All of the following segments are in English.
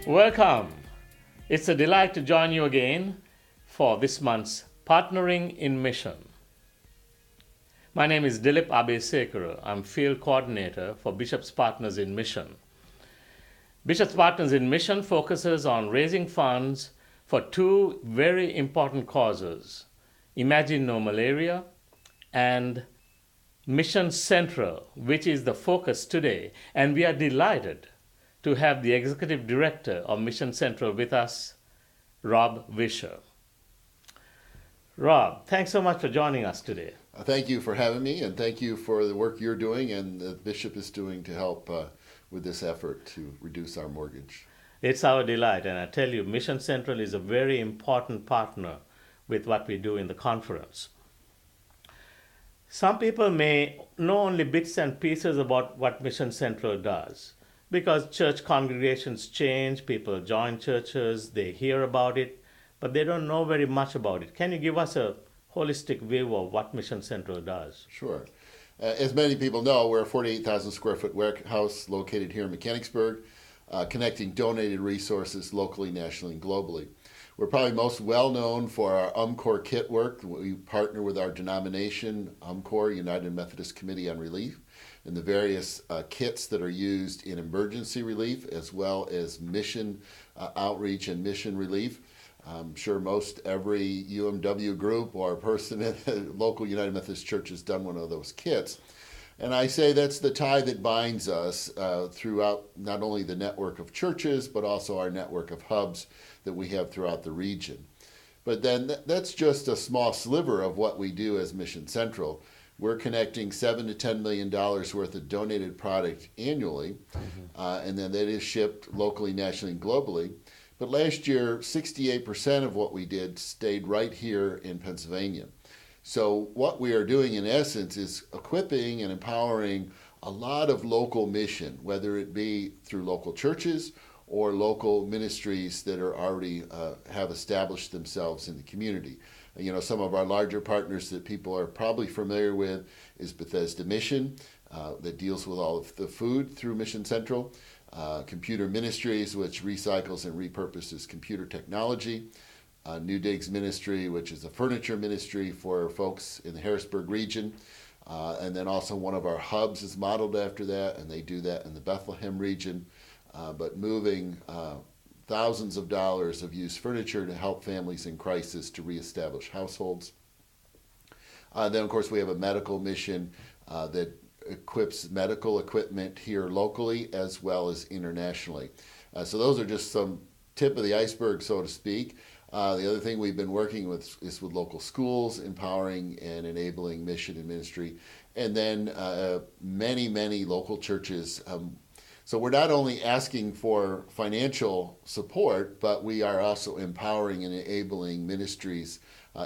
Welcome. It's a delight to join you again for this month's Partnering in Mission. My name is Dilip Abayasekara. I'm Field Coordinator for Bishop's Partners in Mission. Bishop's Partners in Mission focuses on raising funds for two very important causes: Imagine No Malaria and Mission Central, which is the focus today. And we are delighted to have the Executive Director of Mission Central with us, Rob Visscher. Rob, thanks so much for joining us today. Thank you for having me, and thank you for the work you're doing and the Bishop is doing to help with this effort to reduce our mortgage. It's our delight, and I tell you, Mission Central is a very important partner with what we do in the conference. Some people may know only bits and pieces about what Mission Central does, because church congregations change, people join churches, they hear about it, but they don't know very much about it. Can you give us a holistic view of what Mission Central does? Sure. As many people know, we're a 48,000 square foot warehouse located here in Mechanicsburg, connecting donated resources locally, nationally, and globally. We're probably most well known for our UMCOR kit work. We partner with our denomination, UMCOR, United Methodist Committee on Relief, and the various kits that are used in emergency relief as well as mission outreach and mission relief. I'm sure most every UMW group or person in a local United Methodist Church has done one of those kits. And I say that's the tie that binds us throughout not only the network of churches, but also our network of hubs that we have throughout the region. But then that's just a small sliver of what we do as Mission Central. We're connecting $7 to $10 million worth of donated product annually, and then that is shipped locally, nationally, and globally. But last year, 68% of what we did stayed right here in Pennsylvania. So what we are doing in essence is equipping and empowering a lot of local mission, whether it be through local churches or local ministries that are already have established themselves in the community. You know, some of our larger partners that people are probably familiar with is Bethesda Mission, that deals with all of the food through Mission Central. Computer Ministries, which recycles and repurposes computer technology. New Digs Ministry, which is a furniture ministry for folks in the Harrisburg region. And then also one of our hubs is modeled after that, and they do that in the Bethlehem region. But moving thousands of dollars of used furniture to help families in crisis to reestablish households. Then, of course, we have a medical mission that equips medical equipment here locally as well as internationally. So those are just some tip of the iceberg, so to speak. The other thing we've been working with is with local schools, empowering and enabling mission and ministry, and then many local churches. So we're not only asking for financial support, but we are also empowering and enabling ministries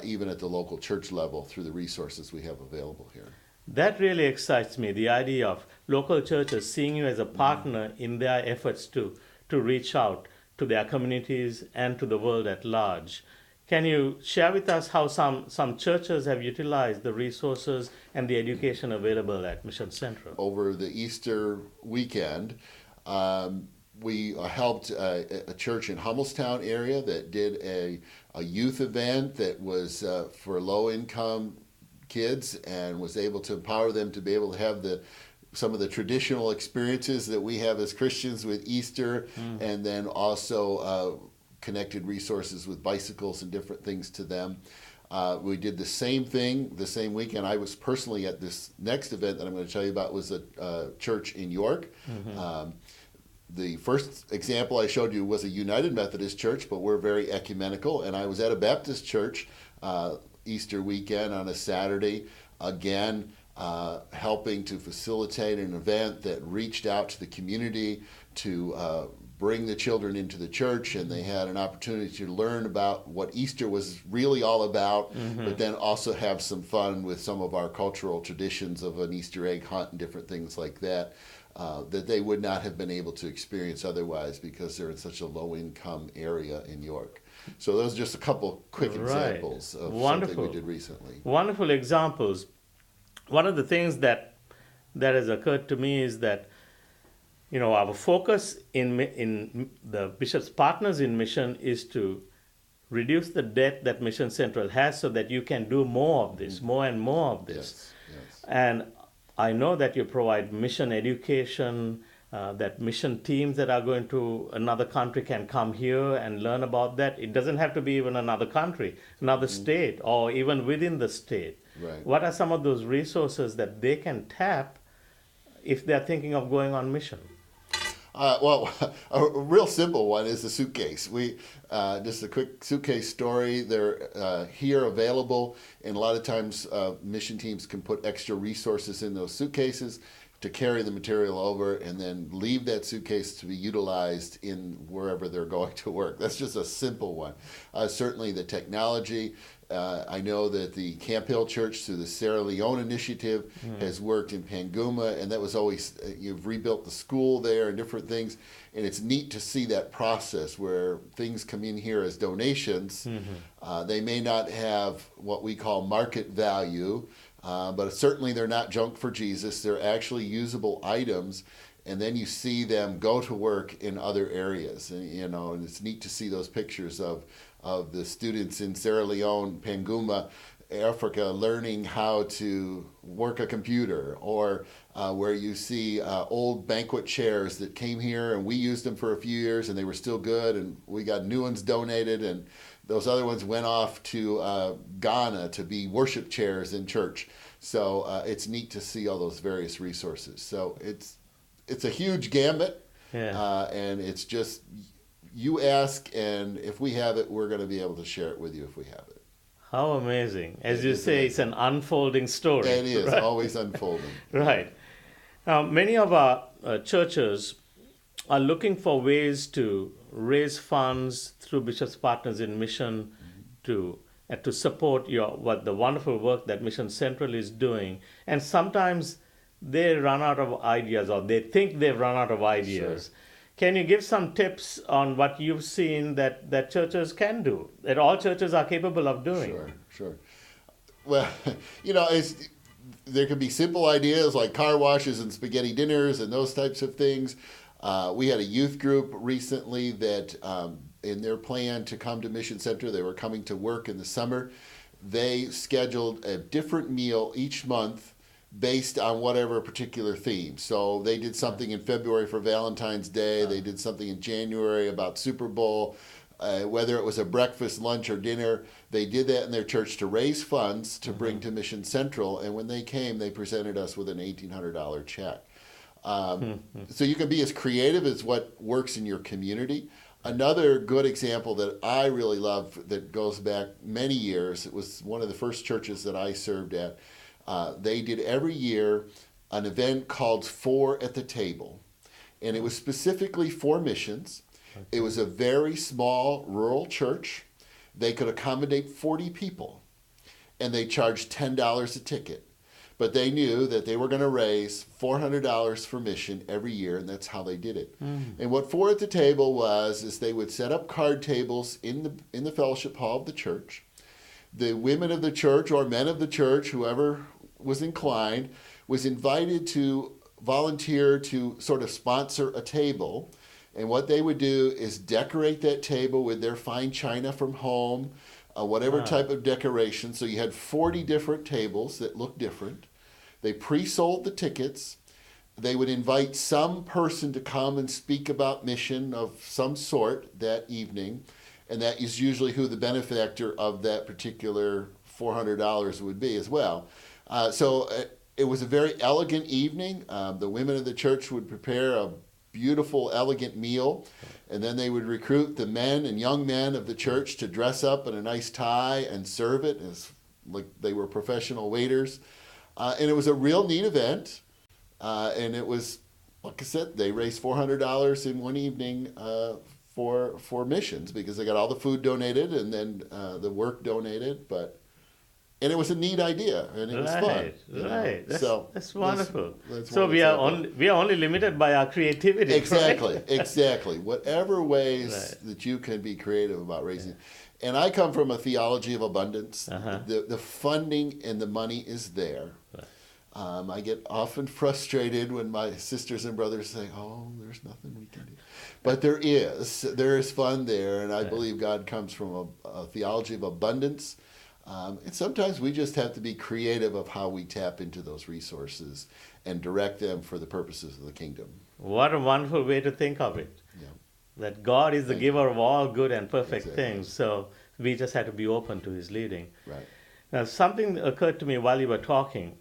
even at the local church level through the resources we have available here. That really excites me, the idea of local churches seeing you as a partner in their efforts to reach out to their communities and to the world at large. Can you share with us how some churches have utilized the resources and the education available at Mission Central? Over the Easter weekend, we helped a church in Hummelstown area that did a youth event that was for low-income kids and was able to empower them to be able to have some of the traditional experiences that we have as Christians with Easter, and then also connected resources with bicycles and different things to them. We did the same thing the same weekend. I was personally at this next event that I'm going to tell you about was a church in York. The first example I showed you was a United Methodist church, but we're very ecumenical, and I was at a Baptist church Easter weekend on a Saturday, again, helping to facilitate an event that reached out to the community to bring the children into the church, and they had an opportunity to learn about what Easter was really all about, but then also have some fun with some of our cultural traditions of an Easter egg hunt and different things like that, that they would not have been able to experience otherwise because they're in such a low-income area in York. So those are just a couple quick examples of something we did recently. Wonderful examples. One of the things that has occurred to me is that Our focus in the Bishop's Partners in Mission is to reduce the debt that Mission Central has so that you can do more of this, more and more of this. Yes. And I know that you provide mission education, that mission teams that are going to another country can come here and learn about that. It doesn't have to be even another country, another state, or even within the state. Right. What are some of those resources that they can tap if they're thinking of going on mission? Well, a real simple one is the suitcase. Just a quick suitcase story. They're here available, and a lot of times mission teams can put extra resources in those suitcases to carry the material over and then leave that suitcase to be utilized in wherever they're going to work. That's just a simple one. Certainly the technology. I know that the Camp Hill Church, through the Sierra Leone initiative, has worked in Panguma, and that was always, you've rebuilt the school there and different things. And it's neat to see that process where things come in here as donations. They may not have what we call market value, but certainly they're not junk for Jesus. They're actually usable items. And then you see them go to work in other areas, and it's neat to see those pictures of the students in Sierra Leone, Panguma, Africa, learning how to work a computer, or where you see old banquet chairs that came here and we used them for a few years and they were still good, and we got new ones donated, and those other ones went off to Ghana to be worship chairs in church. So it's neat to see all those various resources. So it's a huge gambit, and it's just, you ask, and if we have it, we're going to be able to share it with you if we have it. How amazing. As you say, it's an unfolding story. It is, right? always unfolding. Right. Now, many of our churches are looking for ways to raise funds through Bishop's Partners in Mission to support the wonderful work that Mission Central is doing. And sometimes they run out of ideas, or they think they've run out of ideas. Sure. Can you give some tips on what you've seen that churches can do, that all churches are capable of doing? Sure. Well, there could be simple ideas like car washes and spaghetti dinners and those types of things. We had a youth group recently that in their plan to come to Mission Center, they were coming to work in the summer. They scheduled a different meal each month based on whatever particular theme. So they did something in February for Valentine's Day. They did something in January about Super Bowl. Whether it was a breakfast, lunch, or dinner, they did that in their church to raise funds to bring to Mission Central. And when they came, they presented us with an $1,800 check. So you can be as creative as what works in your community. Another good example that I really love that goes back many years, it was one of the first churches that I served at. They did every year an event called Four at the Table, and it was specifically for missions. Okay. It was a very small rural church. They could accommodate 40 people, and they charged $10 a ticket. But they knew that they were going to raise $400 for mission every year, and that's how they did it. And what Four at the Table was is they would set up card tables in the fellowship hall of the church. The women of the church or men of the church, whoever was inclined, was invited to volunteer to sort of sponsor a table. And what they would do is decorate that table with their fine china from home, whatever type of decoration. So you had 40 different tables that looked different. They pre-sold the tickets. They would invite some person to come and speak about mission of some sort that evening. And that is usually who the benefactor of that particular $400 would be as well. So it was a very elegant evening. The women of the church would prepare a beautiful, elegant meal, and then they would recruit the men and young men of the church to dress up in a nice tie and serve it as like they were professional waiters. And it was a real neat event. And it was, like I said, they raised $400 in one evening for missions because they got all the food donated and then the work donated, and it was a neat idea and it was fun. Right. That's wonderful. That's so we are only limited by our creativity. Exactly. Right? Exactly. Whatever ways that you can be creative about raising. And I come from a theology of abundance. The funding and the money is there. I get often frustrated when my sisters and brothers say, "Oh, there's nothing we can do," but there is. There is fun there, and I believe God comes from a theology of abundance. And sometimes we just have to be creative of how we tap into those resources and direct them for the purposes of the kingdom. What a wonderful way to think of it. Yeah. That God is the Thank giver of all good and perfect Exactly. things. So we just have to be open to his leading. Right. Now, something occurred to me while you were talking.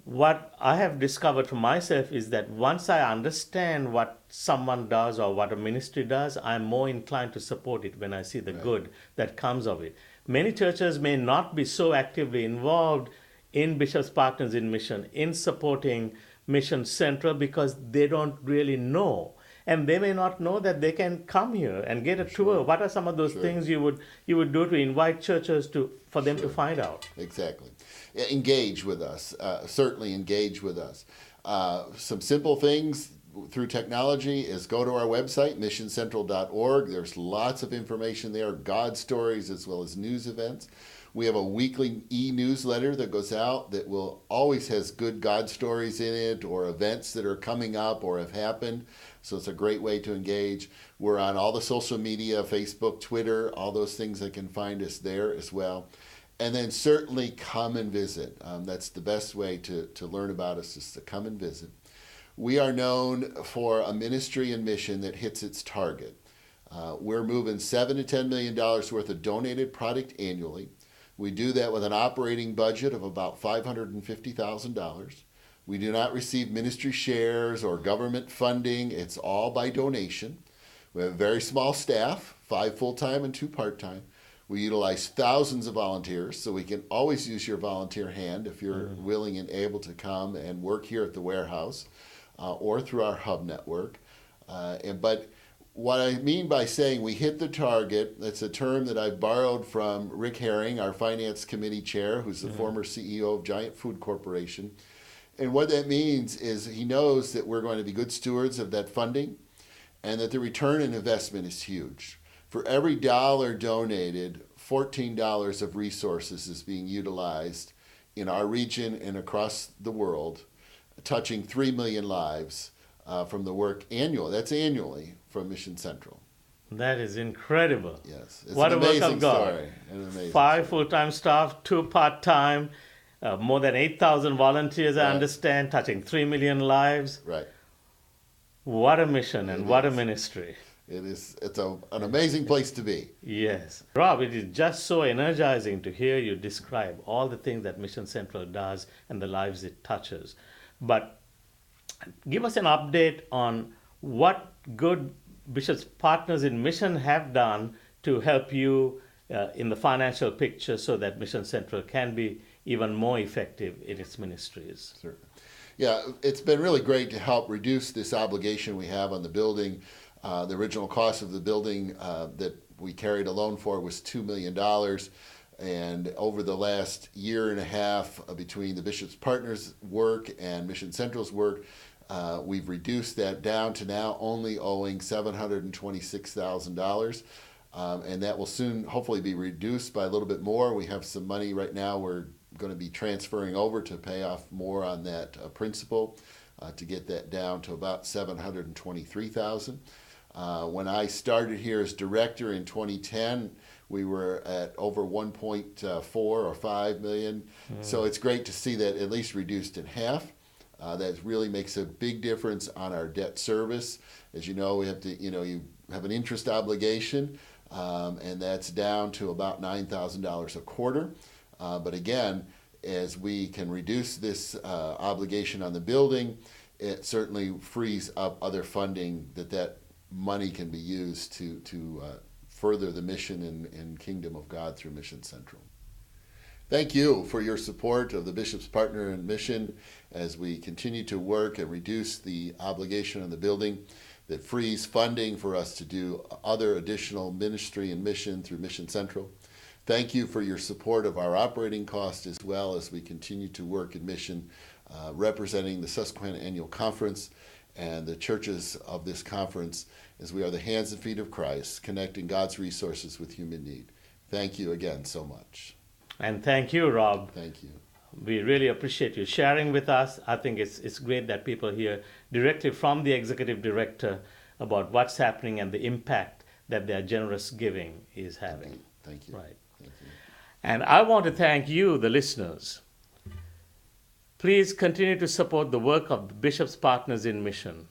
What I have discovered for myself is that once I understand what someone does or what a ministry does, I'm more inclined to support it when I see the good that comes of it. Many churches may not be so actively involved in Bishop's Partners in Mission, in supporting Mission Central, because they don't really know. And they may not know that they can come here and get a tour. What are some of those things you would do to invite churches for them to find out? Exactly. Engage with us. Certainly engage with us. Some simple things through technology is go to our website, missioncentral.org. There's lots of information there, God stories as well as news events. We have a weekly e-newsletter that goes out that will always has good God stories in it or events that are coming up or have happened. So it's a great way to engage. We're on all the social media, Facebook, Twitter, all those things that can find us there as well. And then certainly come and visit. That's the best way to learn about us, is to come and visit. We are known for a ministry and mission that hits its target. We're moving $7 to $10 million worth of donated product annually. We do that with an operating budget of about $550,000. We do not receive ministry shares or government funding. It's all by donation. We have a very small staff, 5 full-time and 2 part-time. We utilize thousands of volunteers, so we can always use your volunteer hand if you're willing and able to come and work here at the warehouse or through our hub network. But what I mean by saying we hit the target, that's a term that I borrowed from Rick Herring, our finance committee chair, who's the former CEO of Giant Food Corporation. And what that means is he knows that we're going to be good stewards of that funding and that the return on investment is huge. For every dollar donated, $14 of resources is being utilized in our region and across the world, touching 3 million lives from the work annually. That's annually from Mission Central. That is incredible. Yes. It's What an a work amazing of God. story. An amazing 5 story. full-time staff, 2 part-time, more than 8,000 volunteers, I Right. understand, touching 3 million lives. Right. What a mission and It what a is. ministry. It's an amazing place to be. Yes. Rob, it is just so energizing to hear you describe all the things that Mission Central does and the lives it touches. But give us an update on what good Bishop's Partners in Mission have done to help you in the financial picture so that Mission Central can be even more effective in its ministries. Certainly. Yeah, it's been really great to help reduce this obligation we have on the building. The original cost of the building that we carried a loan for was $2 million. And over the last year and a half, between the Bishop's Partners work and Mission Central's work, we've reduced that down to now only owing $726,000. And that will soon hopefully be reduced by a little bit more. We have some money right now we're going to be transferring over to pay off more on that principal to get that down to about $723,000. When I started here as director in 2010, we were at over 1.4 or 5 million. So it's great to see that at least reduced in half. That really makes a big difference on our debt service. As you know, we have to, you have an interest obligation, and that's down to about $9,000 a quarter. But again, as we can reduce this obligation on the building, it certainly frees up other funding that money can be used to further the mission and kingdom of God through Mission Central. Thank you for your support of the Bishop's Partner in Mission as we continue to work and reduce the obligation on the building that frees funding for us to do other additional ministry and mission through Mission Central. Thank you for your support of our operating cost as well as we continue to work in mission representing the Susquehanna Annual Conference and the churches of this conference as we are the hands and feet of Christ, connecting God's resources with human need. Thank you again so much. And thank you, Rob. Thank you. We really appreciate you sharing with us. I think it's great that people hear directly from the executive director about what's happening and the impact that their generous giving is having. Thank you. Right. Thank you. And I want to thank you, the listeners. Please continue to support the work of the Bishop's Partners in Mission.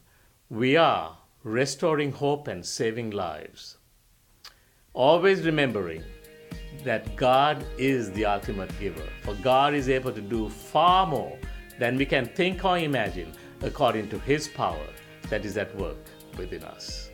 We are restoring hope and saving lives. Always remembering that God is the ultimate giver, for God is able to do far more than we can think or imagine according to His power that is at work within us.